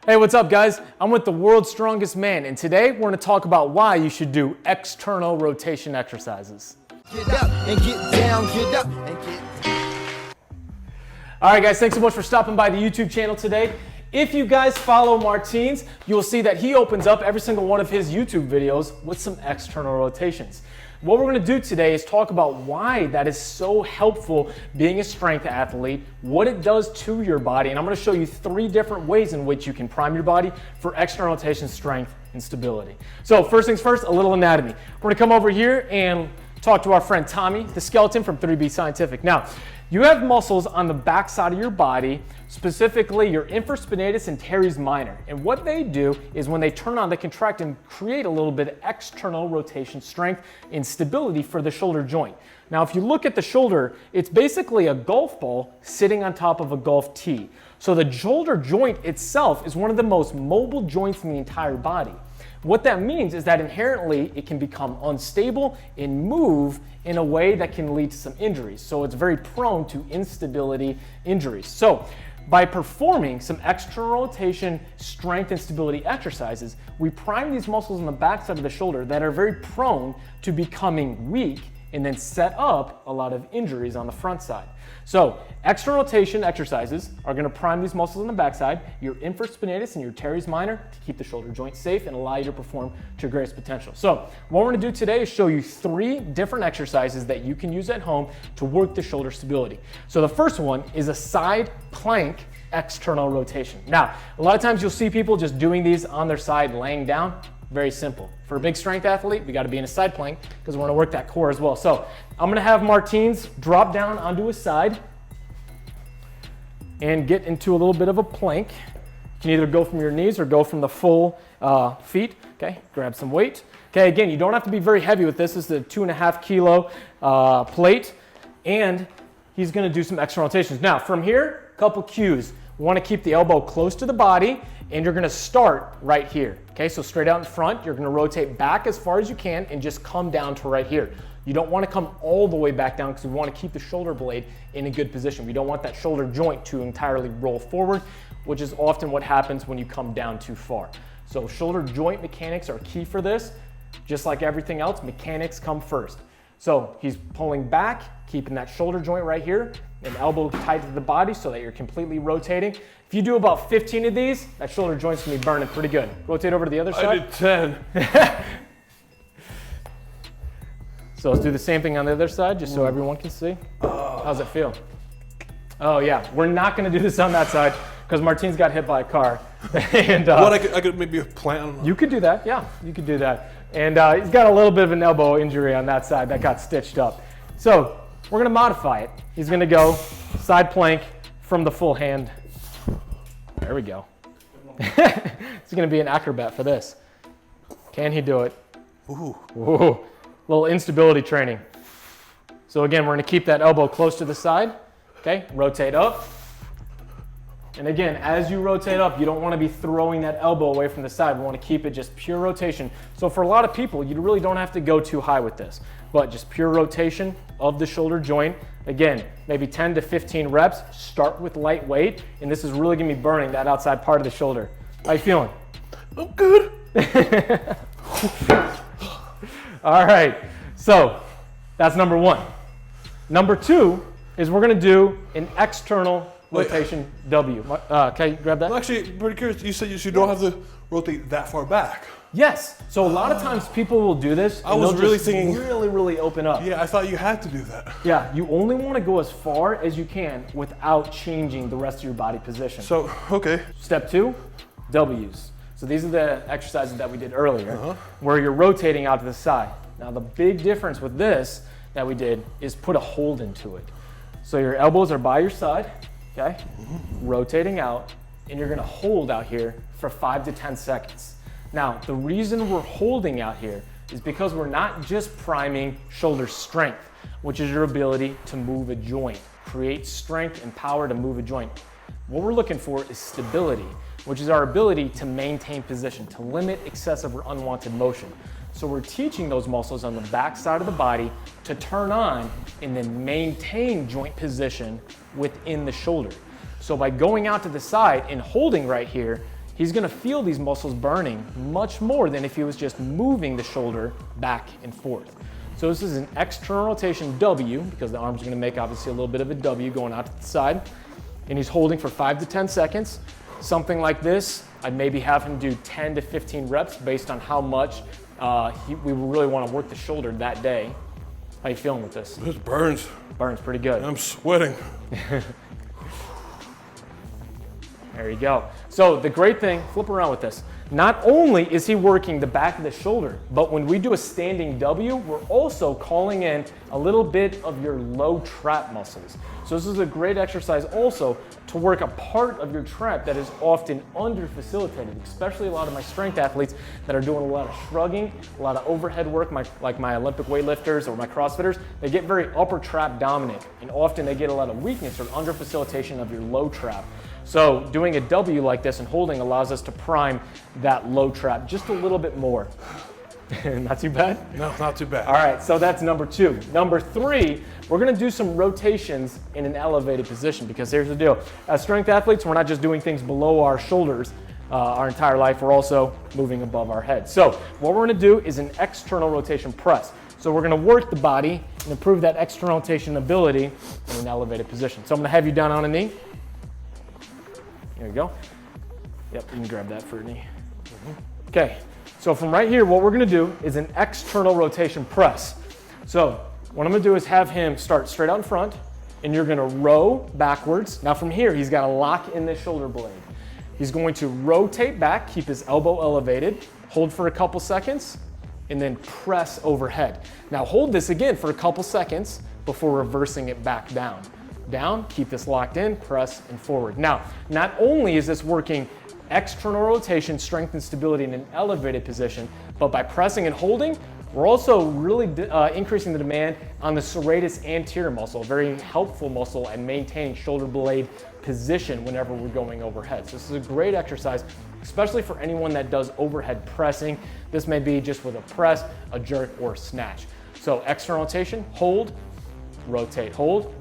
Hey, what's up guys? I'm with the world's strongest man, and today we're gonna talk about why you should do external rotation exercises. Get up and get down, get up and get... All right guys, thanks so much for stopping by the YouTube channel today. If you guys follow Martin's, you'll see that he opens up every single one of his YouTube videos with some external rotations. What we're going to do today is talk about why that is so helpful being a strength athlete, what it does to your body, and I'm going to show you 3 different ways in which you can prime your body for external rotation, strength, and stability. So first things first, a little anatomy. We're going to come over here and talk to our friend Tommy, the skeleton from 3B Scientific. Now, you have muscles on the back side of your body, specifically your infraspinatus and teres minor. And what they do is when they turn on, they contract and create a little bit of external rotation strength and stability for the shoulder joint. Now, if you look at the shoulder, it's basically a golf ball sitting on top of a golf tee. So the shoulder joint itself is one of the most mobile joints in the entire body. What that means is that inherently it can become unstable and move in a way that can lead to some injuries. So it's very prone to instability injuries. So by performing some external rotation, strength, and stability exercises, we prime these muscles on the backside of the shoulder that are very prone to becoming weak and then set up a lot of injuries on the front side. So external rotation exercises are going to prime these muscles on the backside, your infraspinatus and your teres minor, to keep the shoulder joint safe and allow you to perform to your greatest potential. So what we're going to do today is show you 3 different exercises that you can use at home to work the shoulder stability. So the first one is a side plank external rotation. Now, a lot of times you'll see people just doing these on their side laying down. Very simple. For a big strength athlete, we got to be in a side plank because we're going to work that core as well. So I'm going to have Martin's drop down onto his side and get into a little bit of a plank. You can either go from your knees or go from the full feet. Okay, grab some weight. Okay, again, you don't have to be very heavy with this. This is a 2.5 kilo plate, and he's going to do some external rotations. Now, from here, a couple cues. We want to keep the elbow close to the body, and you're going to start right here. Okay, so straight out in front, you're going to rotate back as far as you can and just come down to right here. You don't want to come all the way back down because we want to keep the shoulder blade in a good position. We don't want that shoulder joint to entirely roll forward, which is often what happens when you come down too far. So shoulder joint mechanics are key for this. Just like everything else, mechanics come first. So he's pulling back, keeping that shoulder joint right here, and elbow tight to the body so that you're completely rotating. If you do about 15 of these, that shoulder joint's gonna be burning pretty good. Rotate over to the other side. I did 10. So let's do the same thing on the other side, just so everyone can see. How's it feel? Oh yeah, we're not gonna do this on that side because Martin's got hit by a car. And I could maybe plan. You could do that, yeah, you could do that. And he's got a little bit of an elbow injury on that side that got stitched up. So we're gonna modify it. He's gonna go side plank from the full hand. There we go. He's gonna be an acrobat for this. Can he do it? Ooh. Ooh. Little instability training. So again, we're gonna keep that elbow close to the side. Okay, rotate up. And again, as you rotate up, you don't want to be throwing that elbow away from the side. We want to keep it just pure rotation. So for a lot of people, you really don't have to go too high with this, but just pure rotation of the shoulder joint. Again, maybe 10 to 15 reps. Start with light weight, and this is really going to be burning that outside part of the shoulder. How you feeling? I'm good. All right, so that's number 1. Number 2 is we're going to do an external rotation W. Can you grab that? I'm actually pretty curious. You said you don't have to rotate that far back. Yes. So a lot of times people will do this. I was really thinking really open up. Yeah, I thought you had to do that. Yeah, you only want to go as far as you can without changing the rest of your body position. So, okay. Step 2, W's. So these are the exercises that we did earlier, where you're rotating out to the side. Now the big difference with this that we did is put a hold into it. So your elbows are by your side. Okay, rotating out, and you're gonna hold out here for 5 to 10 seconds. Now, the reason we're holding out here is because we're not just priming shoulder strength, which is your ability to move a joint, create strength and power to move a joint. What we're looking for is stability, which is our ability to maintain position, to limit excessive or unwanted motion. So we're teaching those muscles on the back side of the body to turn on and then maintain joint position within the shoulder. So by going out to the side and holding right here, he's gonna feel these muscles burning much more than if he was just moving the shoulder back and forth. So this is an external rotation W, because the arm's gonna make obviously a little bit of a W going out to the side. And he's holding for 5 to 10 seconds. Something like this, I'd maybe have him do 10 to 15 reps based on how much we really wanna work the shoulder that day. How you feeling with this? This burns. Burns pretty good. I'm sweating. There you go. So the great thing, flip around with this. Not only is he working the back of the shoulder, but when we do a standing W, we're also calling in a little bit of your low trap muscles. So this is a great exercise also to work a part of your trap that is often under-facilitated, especially a lot of my strength athletes that are doing a lot of shrugging, a lot of overhead work, like my Olympic weightlifters or my CrossFitters. They get very upper trap dominant, and often they get a lot of weakness or under-facilitation of your low trap. So doing a W like this and holding allows us to prime that low trap just a little bit more. Not too bad? No, not too bad. All right, so that's number 2. Number 3, we're gonna do some rotations in an elevated position, because here's the deal. As strength athletes, we're not just doing things below our shoulders our entire life, we're also moving above our head. So what we're gonna do is an external rotation press. So we're gonna work the body and improve that external rotation ability in an elevated position. So I'm gonna have you down on a knee. There you go. Yep, you can grab that for a knee. Okay, so from right here, what we're gonna do is an external rotation press. So what I'm gonna do is have him start straight out in front, and you're gonna row backwards. Now from here, he's gotta lock in this shoulder blade. He's going to rotate back, keep his elbow elevated, hold for a couple seconds, and then press overhead. Now hold this again for a couple seconds before reversing it back down. Down, keep this locked in, press, and forward. Now, not only is this working external rotation, strength and stability in an elevated position, but by pressing and holding, we're also really increasing the demand on the serratus anterior muscle, a very helpful muscle at maintaining shoulder blade position whenever we're going overhead. So this is a great exercise, especially for anyone that does overhead pressing. This may be just with a press, a jerk, or a snatch. So external rotation, hold, rotate, hold,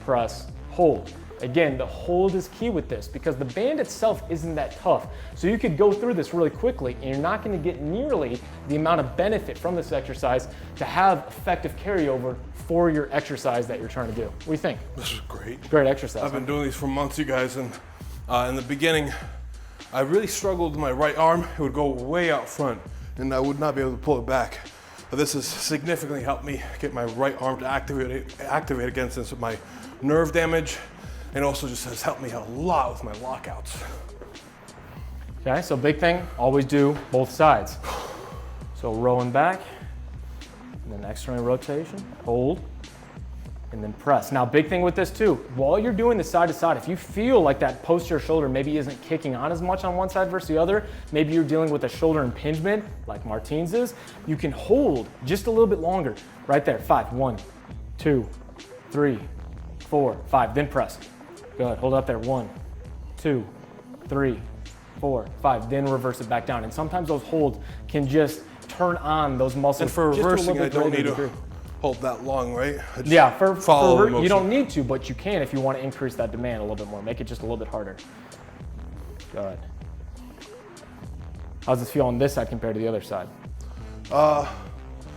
press, hold. Again, the hold is key with this because the band itself isn't that tough. So you could go through this really quickly and you're not gonna get nearly the amount of benefit from this exercise to have effective carryover for your exercise that you're trying to do. What do you think? This is great. Great exercise. I've been doing these for months, you guys, and in the beginning, I really struggled with my right arm. It would go way out front and I would not be able to pull it back. But this has significantly helped me get my right arm to activate again since my nerve damage, and also just has helped me out a lot with my lockouts. Okay, so big thing, always do both sides. So rolling back, and then external rotation, hold, and then press. Now, big thing with this too, while you're doing the side to side, if you feel like that posterior shoulder maybe isn't kicking on as much on one side versus the other, maybe you're dealing with a shoulder impingement like Martine's is, you can hold just a little bit longer. Right there, 5, 1, 2, 3, 4, 5, then press. Good, hold up there, 1, 2, 3, 4, 5, then reverse it back down. And sometimes those holds can just turn on those muscles. And for reversing, I don't need to hold that long, right? Yeah, you don't need to, but you can if you want to increase that demand a little bit more. Make it just a little bit harder. Good. How's this feel on this side compared to the other side?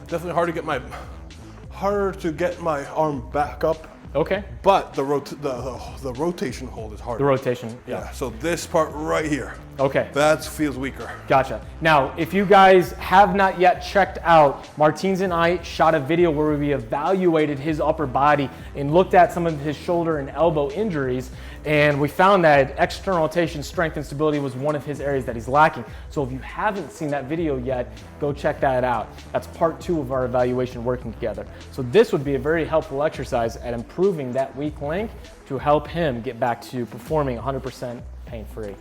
Definitely harder to get my arm back up. Okay. But the rotation hold is harder. The rotation, yeah. So this part right here. Okay. That feels weaker. Gotcha. Now, if you guys have not yet checked out, Martins and I shot a video where we evaluated his upper body and looked at some of his shoulder and elbow injuries, and we found that external rotation, strength, and stability was one of his areas that he's lacking. So if you haven't seen that video yet, go check that out. That's part 2 of our evaluation working together. So this would be a very helpful exercise at improving that weak link to help him get back to performing 100% pain-free.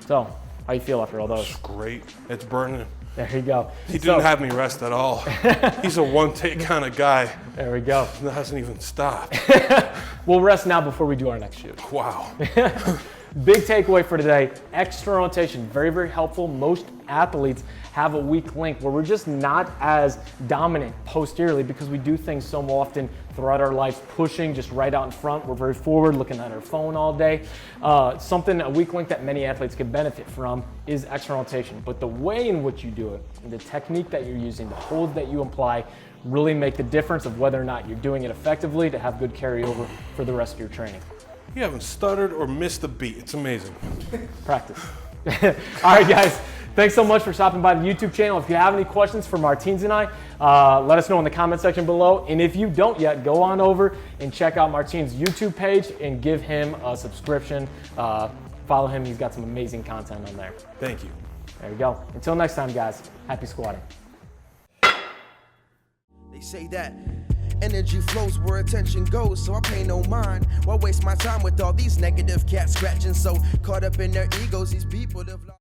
So, how you feel after all those? It's great. It's burning. There you go. He didn't have me rest at all. He's a one-take kind of guy. There we go. That hasn't even stopped. We'll rest now before we do our next shoot. Wow. Big takeaway for today, external rotation, very, very helpful. Most athletes have a weak link where we're just not as dominant posteriorly because we do things so often throughout our lives, pushing just right out in front. We're very forward, looking at our phone all day. A weak link that many athletes can benefit from is external rotation. But the way in which you do it, and the technique that you're using, the holds that you apply, really make the difference of whether or not you're doing it effectively to have good carryover for the rest of your training. You haven't stuttered or missed a beat. It's amazing. Practice. All right, guys. Thanks so much for stopping by the YouTube channel. If you have any questions for Martins and I, let us know in the comment section below. And if you don't yet, go on over and check out Martins' YouTube page and give him a subscription. Follow him. He's got some amazing content on there. Thank you. There you go. Until next time, guys. Happy squatting. They say that energy flows where attention goes, so I pay no mind. Why waste my time with all these negative cats scratching? So caught up in their egos, these people have lost.